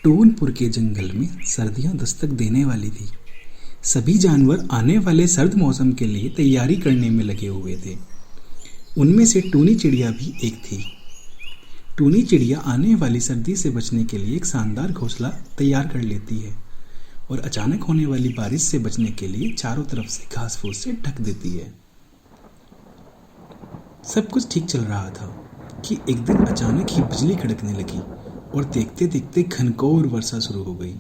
टोनपुर के जंगल में सर्दियां दस्तक देने वाली थी। सभी जानवर आने वाले सर्द मौसम के लिए तैयारी करने में लगे हुए थे। उनमें से टूनी चिड़िया भी एक थी। टूनी चिड़िया आने वाली सर्दी से बचने के लिए एक शानदार घोंसला तैयार कर लेती है और अचानक होने वाली बारिश से बचने के लिए चारों तरफ से घास फूस से ढक देती है। सब कुछ ठीक चल रहा था कि एक दिन अचानक ही बिजली कड़कने लगी और देखते देखते घनघोर वर्षा शुरू हो गई।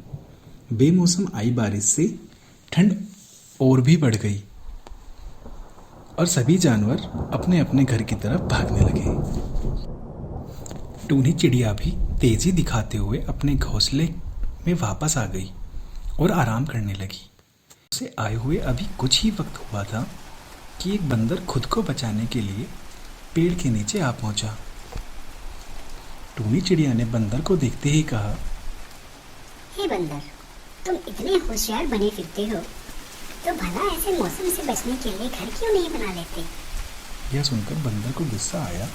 बेमौसम आई बारिश से ठंड और भी बढ़ गई और सभी जानवर अपने अपने घर की तरफ भागने लगे। टूनी चिड़िया भी तेजी दिखाते हुए अपने घोंसले में वापस आ गई और आराम करने लगी। उसे आए हुए अभी कुछ ही वक्त हुआ था कि एक बंदर खुद को बचाने के लिए पेड़ के नीचे आ पहुंचा। टूनी चिड़िया ने बंदर को देखते ही कहा, हे बंदर, तुम इतने होशियार बने फिरते हो तो भला ऐसे मौसम से बचने के लिए घर क्यों नहीं बना लेते? यह सुनकर बंदर को गुस्सा आया,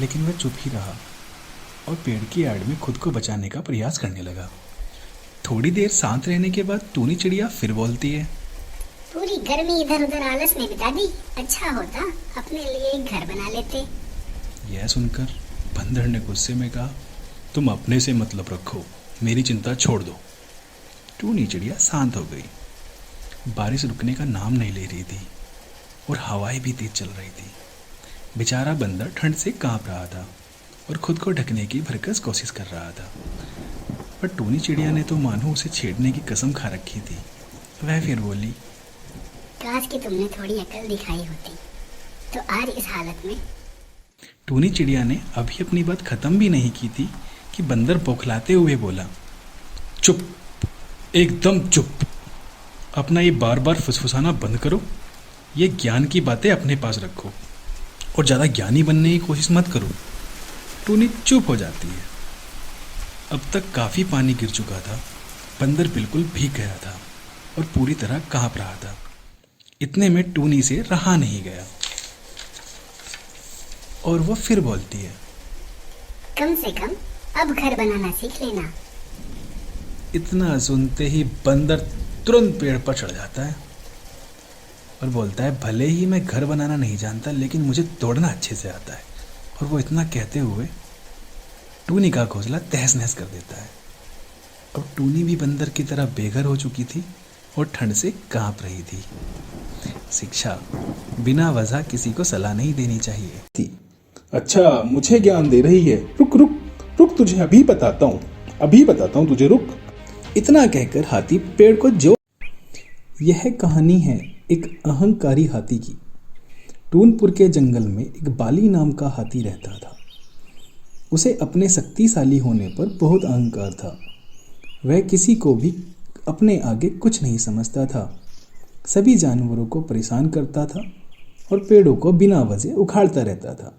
लेकिन वह चुप ही रहा और पेड़ की आड़ में खुद को बचाने का प्रयास करने लगा। थोड़ी देर शांत रहने के बाद टूनी चिड़िया फिर बोलती है, पूरी गर्मी इधर उधर आलस में बिता दी, अच्छा होता अपने लिए एक घर बना लेते। यह सुनकर बंदर ने गुस्से में कहा, तुम अपने से मतलब रखो, मेरी चिंता छोड़ दो। टूनी चिड़िया शांत हो गई। बारिश रुकने का नाम नहीं ले रही थी और हवाएं भी तेज चल रही थी। बेचारा बंदर ठंड से कांप रहा था और खुद को ढकने की भरकस कोशिश कर रहा था, पर टूनी चिड़िया ने तो मानो उसे छेड़ने की कसम खा रखी थी। वह फिर बोली, काश कि तुमने थोड़ी अकल दिखाई होती तो आज इस हालत में। टूनी चिड़िया ने अभी अपनी बात खत्म भी नहीं की थी कि बंदर बौखलाते हुए बोला, चुप, एकदम चुप। अपना ये बार बार फुसफुसाना बंद करो। ये ज्ञान की बातें अपने पास रखो और ज़्यादा ज्ञानी बनने की कोशिश मत करो। टूनी चुप हो जाती है। अब तक काफ़ी पानी गिर चुका था। बंदर बिल्कुल भीग गया था और पूरी तरह कांप रहा था। इतने में टूनी से रहा नहीं गया और वह फिर बोलती है, कम से कम अब घर बनाना सीख लेना। इतना सुनते ही बंदर तुरंत पेड़ पर चढ़ जाता है और बोलता है, भले ही मैं घर बनाना नहीं जानता, लेकिन मुझे तोड़ना अच्छे से आता है। और वो इतना कहते हुए टूनी का घोंसला तहस नहस कर देता है। अब टूनी भी बंदर की तरह बेघर हो चुकी थी और ठंड से कांप रही थी। शिक्षा, बिना वजह किसी को सलाह नहीं देनी चाहिए। अच्छा, मुझे ज्ञान दे रही है। रुक रुक रुक, तुझे अभी बताता हूँ तुझे, रुक। इतना कहकर हाथी पेड़ को जो। यह कहानी है एक अहंकारी हाथी की। टूनपुर के जंगल में एक बाली नाम का हाथी रहता था। उसे अपने शक्तिशाली होने पर बहुत अहंकार था। वह किसी को भी अपने आगे कुछ नहीं समझता था। सभी जानवरों को परेशान करता था और पेड़ों को बिना वजह उखाड़ता रहता था।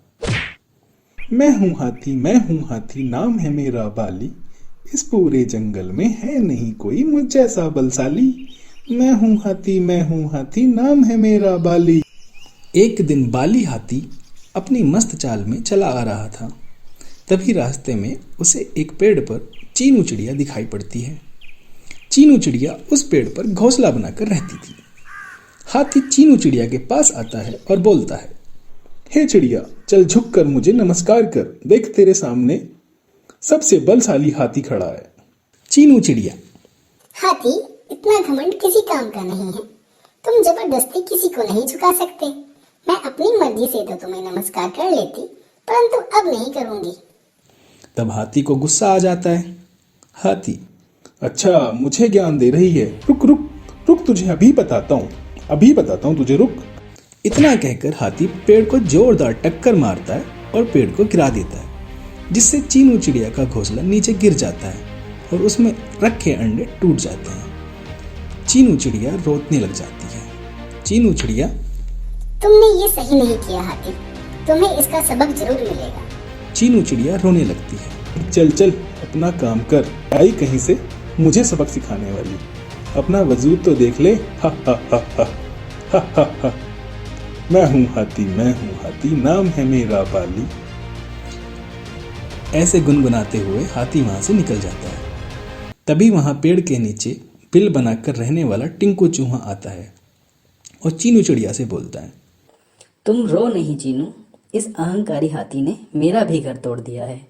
मैं हूँ हाथी, नाम है मेरा बाली। इस पूरे जंगल में है नहीं कोई मुझ जैसा बलशाली। मैं हूँ हाथी, नाम है मेरा बाली। एक दिन बाली हाथी अपनी मस्त चाल में चला आ रहा था। तभी रास्ते में उसे एक पेड़ पर चीनू चिड़िया दिखाई पड़ती है। चीनू चिड़िया उस पेड़ पर घोंसला बनाकर रहती थी। हाथी चीनू चिड़िया के पास आता है और बोलता है, हे चिड़िया, चल झुक कर मुझे नमस्कार कर। देख, तेरे सामने सबसे बलशाली हाथी खड़ा है। चीनू चिड़िया, हाथी, इतना घमंड किसी काम का नहीं है। तुम जबरदस्ती किसी को नहीं झुका सकते। मैं अपनी मर्जी से तो तुम्हें नमस्कार कर लेती, परंतु अब नहीं करूंगी। तब हाथी को गुस्सा आ जाता है। हाथी, अच्छा, मुझे ज्ञान दे रही है। रुक रुक रुक, तुझे अभी बताता हूँ तुझे, रुक। इतना कहकर हाथी पेड़ को जोरदार टक्कर मारता है और पेड़ को गिरा देता है, जिससे चीनू चिड़िया का घोंसला नीचे गिर जाता है और उसमें रखे अंडे टूट जाते हैं। चीनू चिड़िया रोने लग जाती है। चीनू चिड़िया, तुमने ये सही नहीं किया हाथी, तुम्हें इसका सबक जरूर मिलेगा। चीनू चिड़िया रोने लगती है। चल चल, अपना काम कर। आई कहीं से मुझे सबक सिखाने वाली। अपना वजूद तो देख ले। हा हा हा हा हा हा हा। मैं हूँ हाथी, नाम है मेरा बाली। ऐसे गुनगुनाते हुए हाथी वहां से निकल जाता है। तभी वहां पेड़ के नीचे बिल बनाकर रहने वाला टिंकू चूहा आता है और चीनू चिड़िया से बोलता है, तुम रो नहीं चीनू, इस अहंकारी हाथी ने मेरा भी घर तोड़ दिया है।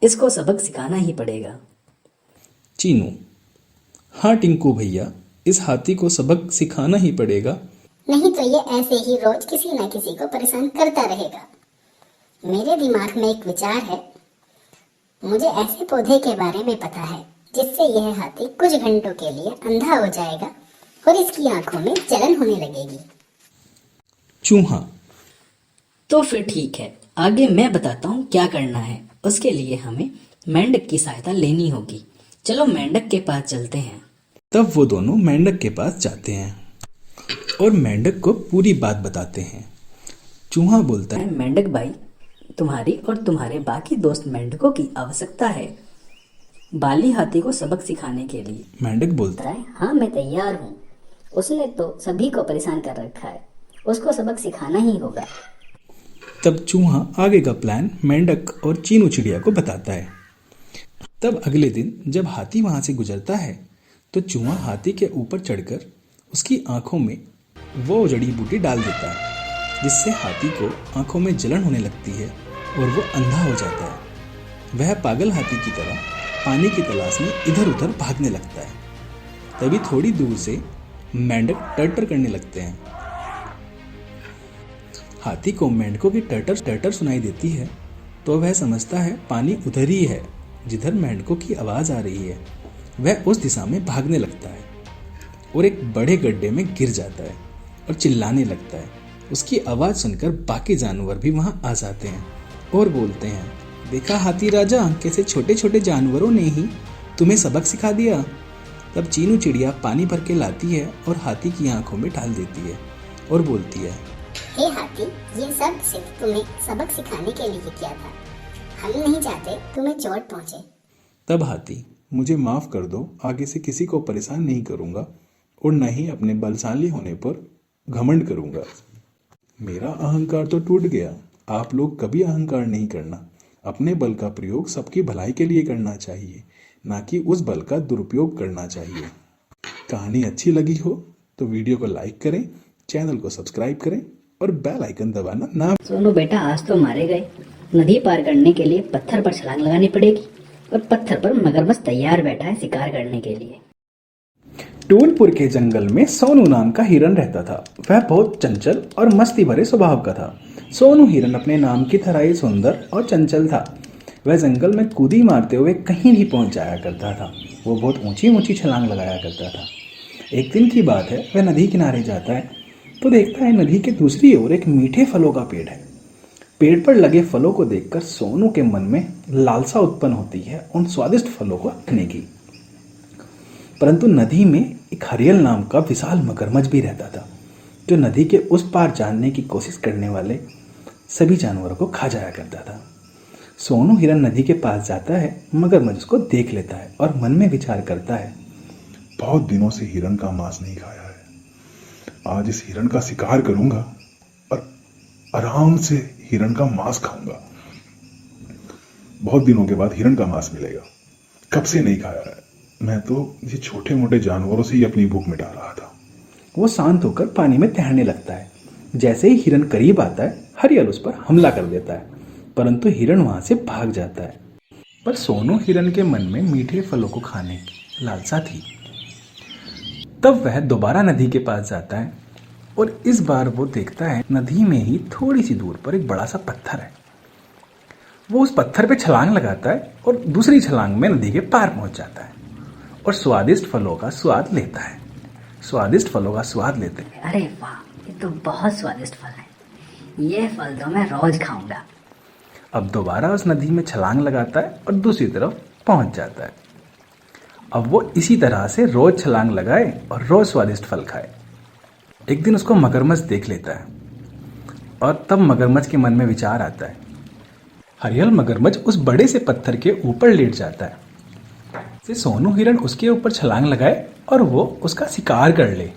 इसको सबक सिखाना ही पड़ेगा। चीनू, हाँ टिंकू भैया, इस हाथी को सबक सिखाना ही पड़ेगा। नहीं तो ये ऐसे ही रोज किसी न किसी को परेशान करता रहेगा। मेरे दिमाग में एक विचार है। मुझे ऐसे पौधे के बारे में पता है जिससे यह हाथी कुछ घंटों के लिए अंधा हो जाएगा और इसकी आंखों में जलन होने लगेगी। चूहा, तो फिर ठीक है, आगे मैं बताता हूँ क्या करना है। उसके लिए हमें मेंढक की सहायता लेनी होगी। चलो मेंढक के पास चलते हैं। तब वो दोनों मेंढक के पास जाते हैं और मेंढक को पूरी बात बताते हैं। चूहा बोलता है, मेंढक भाई, तुम्हारी और तुम्हारे बाकी दोस्त मेंढकों की आवश्यकता है बाली हाथी को सबक सिखाने के लिए। मेंढक बोलता है, हाँ मैं तैयार हूँ। उसने तो सभी को परेशान कर रखा है, उसको सबक सिखाना ही होगा। तब चूहा आगे का प्लान मेंढक और चीनू चिड़िया को बताता है। तब अगले दिन जब हाथी वहां से गुजरता है तो चूहा हाथी के ऊपर चढ़कर उसकी आंखों में वो जड़ी बूटी डाल देता है जिससे हाथी को आंखों में जलन होने लगती है और वो अंधा हो जाता है। वह पागल हाथी की तरह पानी की तलाश में इधर उधर भागने लगता है। तभी थोड़ी दूर से मेंढक टर्टर करने लगते हैं। हाथी को मेंढकों की टर्टर सुनाई देती है तो वह समझता है पानी उधर ही है जिधर मेंढकों की आवाज आ रही है। वह उस दिशा में भागने लगता है और एक बड़े गड्ढे में गिर जाता है और चिल्लाने लगता है। उसकी आवाज सुनकर बाकी जानवर भी वहां आ जाते हैं और बोलते हैं, देखा हाथी राजा, कैसे छोटे छोटे जानवरों ने ही तुम्हें सबक सिखा दिया। तब चीनू चिड़िया पानी भर के लाती है और हाथी की आंखों में डाल देती है और बोलती है, हे हाथी, ये सब सिर्फ तुम्हें सबक सिखाने के लिए किया था। हम नहीं चाहते तुम्हें चोट पहुंचे। तब हाथी, मुझे माफ कर दो, आगे से किसी को परेशान नहीं करूंगा और न ही अपने बलशाली होने पर घमंड करूंगा। मेरा अहंकार तो टूट गया। आप लोग कभी अहंकार नहीं करना। अपने बल का प्रयोग सबकी भलाई के लिए करना चाहिए, ना कि उस बल का दुरुपयोग करना चाहिए। कहानी अच्छी लगी हो तो वीडियो को लाइक करें, चैनल को सब्सक्राइब करें और बेल आइकन दबाना ना। सोनू बेटा, आज तो मारे गए। नदी पार करने के लिए पत्थर पर छलांग लगानी पड़ेगी और पत्थर पर मगरमच्छ तैयार बैठा है शिकार करने के लिए। टूलपुर के जंगल में सोनू नाम का हिरन रहता था। वह बहुत चंचल और मस्ती भरे स्वभाव का था। सोनू हिरन अपने नाम की तरह ही सुंदर और चंचल था। वह जंगल में कूदी मारते हुए कहीं भी पहुंच जाया करता था। वो बहुत ऊंची ऊंची छलांग लगाया करता था। एक दिन की बात है, वह नदी किनारे जाता है तो देखता है नदी के दूसरी ओर एक मीठे फलों का पेड़ है। पेड़ पर लगे फलों को देखकर सोनू के मन में लालसा उत्पन्न होती है उन स्वादिष्ट फलों को खाने की। परंतु नदी में एक हरियल नाम का विशाल मगरमच्छ भी रहता था जो नदी के उस पार जानने की कोशिश करने वाले सभी जानवरों को खा जाया करता था। सोनू हिरन नदी के पास जाता है, मगरमच्छ को देख लेता है और मन में विचार करता है, बहुत दिनों से हिरन का मांस नहीं खाया है। आज इस हिरन का शिकार करूंगा और आराम से हिरन का मांस खाऊंगा। बहुत दिनों के बाद हिरन का मांस मिलेगा। कब से नहीं खाया है। मैं तो ये छोटे मोटे जानवरों से ही अपनी भूख मिटा रहा था। वो शांत होकर पानी में तैरने लगता है। जैसे ही हिरन करीब आता है, हरियल उस पर हमला कर देता है, परंतु हिरन वहां से भाग जाता है। पर सोनू हिरन के मन में मीठे फलों को खाने की लालसा थी। तब वह दोबारा नदी के पास जाता है और इस बार वो देखता है नदी में ही थोड़ी सी दूर पर एक बड़ा सा पत्थर है। वो उस पत्थर पे छलांग लगाता है और दूसरी छलांग में नदी के पार पहुंच जाता है और स्वादिष्ट फलों का स्वाद लेता है। स्वादिष्ट फलों का स्वाद लेते हैं। अरे वाह, ये तो बहुत स्वादिष्ट फल है। ये फल तो मैं रोज खाऊंगा। अब दोबारा उस नदी में छलांग लगाता है और दूसरी तरफ पहुंच जाता है। अब वो इसी तरह से रोज छलांग लगाए और रोज स्वादिष्ट फल खाए। एक दिन उसको मगरमच्छ देख लेता है और तब मगरमच्छ के मन में विचार आता है। हरियल मगरमच्छ उस बड़े से पत्थर के ऊपर लेट जाता है। से सोनू हिरन उसके ऊपर छलांग लगाए और वो उसका शिकार कर ले।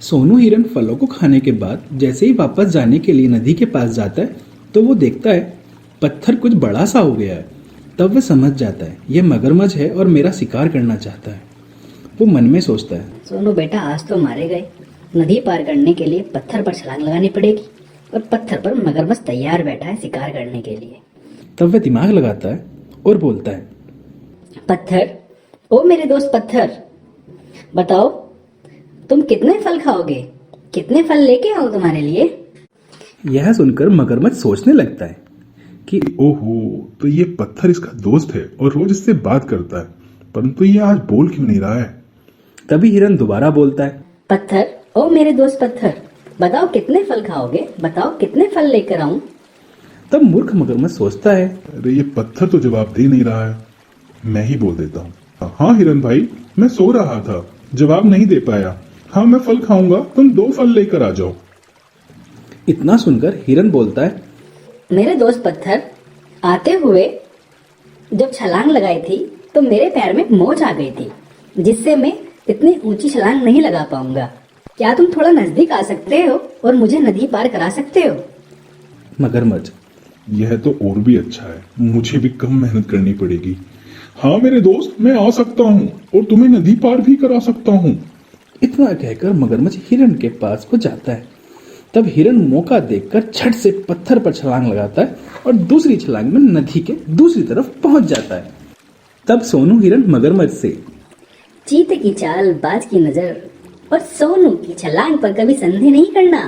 सोनू हिरन फलों को खाने के बाद जैसे ही वापस जाने के लिए नदी के पास जाता है तो वो देखता है पत्थर कुछ बड़ा सा हो गया है तब वह समझ जाता है यह मगरमच्छ है और मेरा शिकार करना चाहता है। वो मन में सोचता है, सोनू बेटा आज तो मारे गए। नदी पार करने के लिए पत्थर पर छलांग लगानी पड़ेगी और पत्थर पर मगरमच्छ तैयार बैठा है शिकार करने के लिए। तब वह दिमाग लगाता है और बोलता है, पत्थर, ओ मेरे दोस्त पत्थर, बताओ तुम कितने फल खाओगे? कितने फल लेके आओ तुम्हारे लिए? यह सुनकर मगरमच्छ सोचने लगता है कि ओहो, तो ये पत्थर इसका दोस्त है और रोज इससे बात करता है, परंतु ये आज बोल क्यों नहीं रहा है। तभी हिरन दोबारा बोलता है, पत्थर, ओ मेरे दोस्त पत्थर, बताओ कितने फल खाओगे? बताओ कितने फल लेकर आऊं? तब मूर्ख मगरमच्छ सोचता है, अरे ये पत्थर तो जवाब दे नहीं रहा है, मैं ही बोल देता हूँ। हाँ हिरन भाई, मैं सो रहा था, जवाब नहीं दे पाया। हाँ मैं फल खाऊंगा, तुम 2 फल लेकर आ जाओ। इतना सुनकर हिरन बोलता है, मेरे दोस्त पत्थर, आते हुए जब छलांग लगाई थी तो मेरे पैर में मोच आ गई थी, जिससे मैं इतनी ऊंची छलांग नहीं लगा पाऊंगा। क्या तुम थोड़ा नजदीक आ सकते हो और मुझे नदी पार करा सकते हो? मगरमच्छ, यह तो और भी अच्छा है, मुझे भी कम मेहनत करनी पड़ेगी। हाँ मेरे दोस्त, मैं आ सकता हूँ और तुम्हें नदी पार भी करा सकता हूँ। इतना कहकर मगरमच्छ हिरन के पास को जाता है। तब हिरन मौका देखकर झट से पत्थर पर छलांग लगाता है और दूसरी छलांग में नदी के दूसरी तरफ पहुंच जाता है। तब सोनू हिरन मगरमच्छ से, चीते की चाल, बाज की नजर और सोनू की छलांग पर कभी संदेह नहीं करना।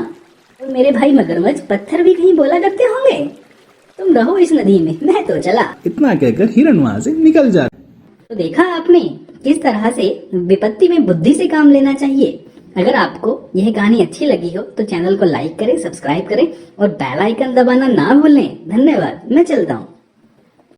और मेरे भाई मगरमच्छ पत्थर भी कहीं बोला करते होंगे। तुम रहो इस नदी में, मैं तो चला। इतना कहकर हिरन वहां से निकल जाता है। तो देखा आपने किस तरह से विपत्ति में बुद्धि से काम लेना चाहिए। अगर आपको यह कहानी अच्छी लगी हो तो चैनल को लाइक करें, सब्सक्राइब करें और बेल आइकन दबाना ना भूलें। धन्यवाद, मैं चलता हूँ।